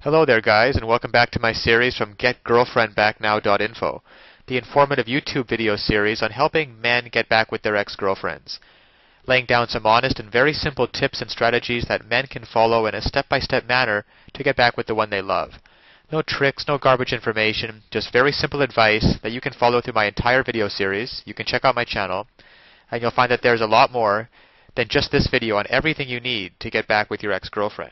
Hello there guys, and welcome back to my series from getgirlfriendbacknow.info, the informative YouTube video series on helping men get back with their ex-girlfriends, laying down some honest and very simple tips and strategies that men can follow in a step-by-step manner to get back with the one they love. No tricks, no garbage information, just very simple advice that you can follow through my entire video series. You can check out my channel, and you'll find that there's a lot more than just this video on everything you need to get back with your ex-girlfriend.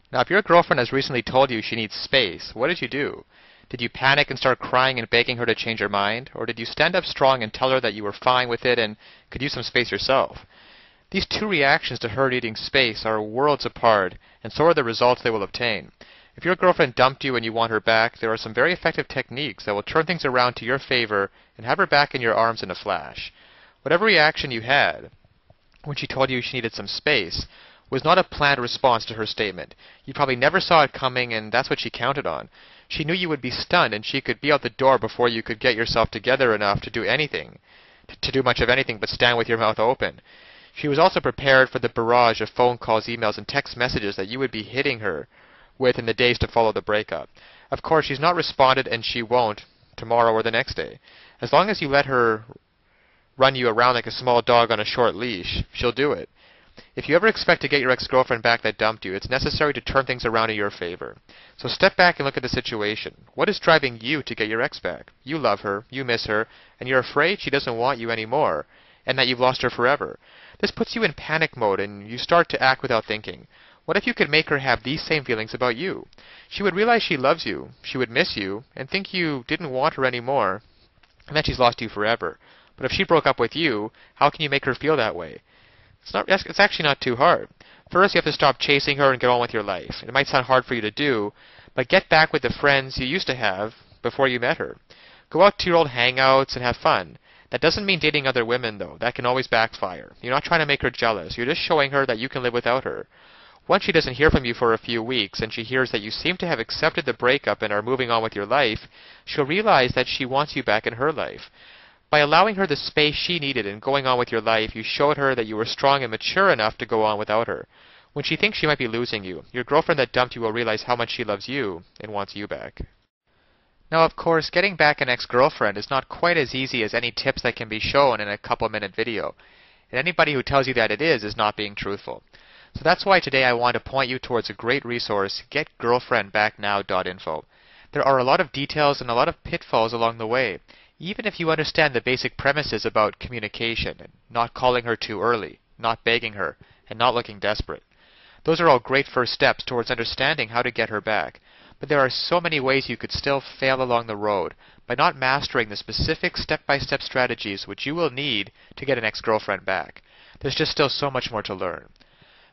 Now, if your girlfriend has recently told you she needs space, what did you do? Did you panic and start crying and begging her to change her mind? Or did you stand up strong and tell her that you were fine with it and could use some space yourself? These two reactions to her needing space are worlds apart, and so are the results they will obtain. If your girlfriend dumped you and you want her back, there are some very effective techniques that will turn things around to your favor and have her back in your arms in a flash. Whatever reaction you had when she told you she needed some space was not a planned response to her statement. You probably never saw it coming, and that's what she counted on. She knew you would be stunned, and she could be out the door before you could get yourself together enough to do anything, to do much of anything but stand with your mouth open. She was also prepared for the barrage of phone calls, emails, and text messages that you would be hitting her with in the days to follow the breakup. Of course, she's not responded, and she won't tomorrow or the next day. As long as you let her run you around like a small dog on a short leash, she'll do it. If you ever expect to get your ex-girlfriend back that dumped you, it's necessary to turn things around in your favor. So step back and look at the situation. What is driving you to get your ex back? You love her, you miss her, and you're afraid she doesn't want you anymore, and that you've lost her forever. This puts you in panic mode, and you start to act without thinking. What if you could make her have these same feelings about you? She would realize she loves you, she would miss you, and think you didn't want her anymore, and that she's lost you forever. But if she broke up with you, how can you make her feel that way? It's actually not too hard. First, you have to stop chasing her and get on with your life. It might sound hard for you to do, but get back with the friends you used to have before you met her. Go out to your old hangouts and have fun. That doesn't mean dating other women, though. That can always backfire. You're not trying to make her jealous. You're just showing her that you can live without her. Once she doesn't hear from you for a few weeks, and she hears that you seem to have accepted the breakup and are moving on with your life, she'll realize that she wants you back in her life. By allowing her the space she needed and going on with your life, you showed her that you were strong and mature enough to go on without her. When she thinks she might be losing you, your girlfriend that dumped you will realize how much she loves you and wants you back. Now, of course, getting back an ex-girlfriend is not quite as easy as any tips that can be shown in a couple-minute video. And anybody who tells you that it is not being truthful. So that's why today I want to point you towards a great resource, getgirlfriendbacknow.info. There are a lot of details and a lot of pitfalls along the way. Even if you understand the basic premises about communication, and not calling her too early, not begging her, and not looking desperate. Those are all great first steps towards understanding how to get her back. But there are so many ways you could still fail along the road by not mastering the specific step-by-step strategies which you will need to get an ex-girlfriend back. There's just still so much more to learn.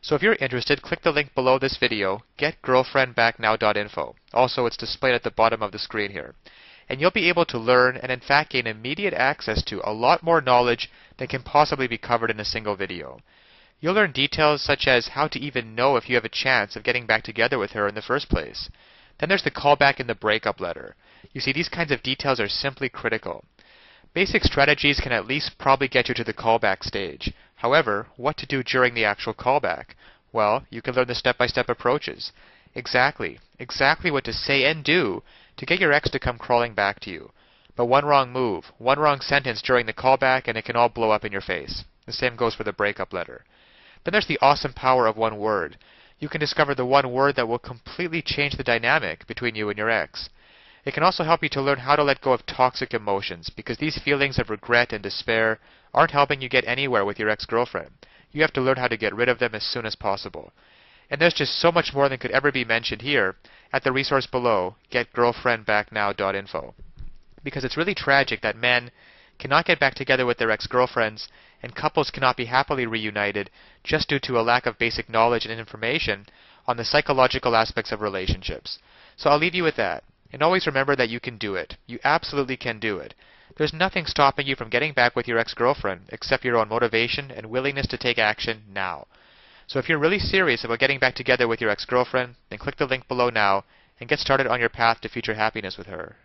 So if you're interested, click the link below this video, getgirlfriendbacknow.info. Also, it's displayed at the bottom of the screen here. And you'll be able to learn and in fact gain immediate access to a lot more knowledge than can possibly be covered in a single video. You'll learn details such as how to even know if you have a chance of getting back together with her in the first place. Then there's the callback and the breakup letter. You see, these kinds of details are simply critical. Basic strategies can at least probably get you to the callback stage. However, what to do during the actual callback? Well, you can learn the step-by-step approaches. Exactly what to say and do to get your ex to come crawling back to you. But one wrong move, one wrong sentence during the callback, and it can all blow up in your face. The same goes for the breakup letter. Then there's the awesome power of one word. You can discover the one word that will completely change the dynamic between you and your ex. It can also help you to learn how to let go of toxic emotions, because these feelings of regret and despair aren't helping you get anywhere with your ex-girlfriend. You have to learn how to get rid of them as soon as possible. And there's just so much more than could ever be mentioned here at the resource below, getgirlfriendbacknow.info. Because it's really tragic that men cannot get back together with their ex-girlfriends, and couples cannot be happily reunited just due to a lack of basic knowledge and information on the psychological aspects of relationships. So I'll leave you with that. And always remember that you can do it. You absolutely can do it. There's nothing stopping you from getting back with your ex-girlfriend except your own motivation and willingness to take action now. So if you're really serious about getting back together with your ex-girlfriend, then click the link below now and get started on your path to future happiness with her.